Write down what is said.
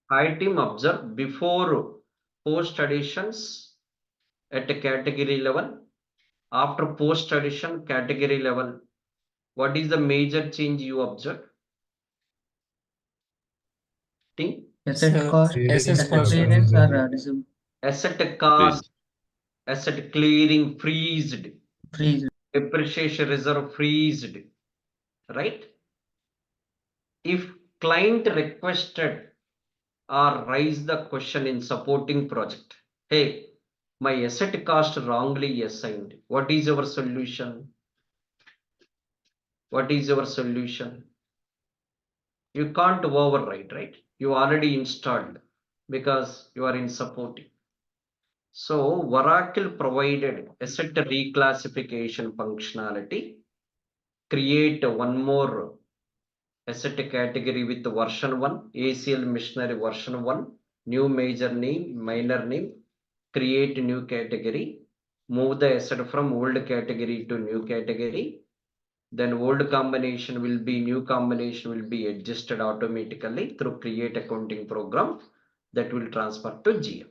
Hi team, observe before post additions at a category level, after post addition category level, what is the major change you observe? Think Asset cost, Asset asset cost clearance or resume asset cost, asset clearing freezed, freeze. depreciation reserve freezed, right? If client requested or raised the question in supporting project, hey, my asset cost wrongly assigned. What is your solution? What is your solution? You can't override, right? You already installed because you are in supporting. So Oracle provided asset reclassification functionality. Create one more asset category with version 1, ACL machinery version 1, new major name, minor name, create new category, move the asset from old category to new category. Then old combination will be, new combination will be adjusted automatically through create accounting program that will transfer to GM.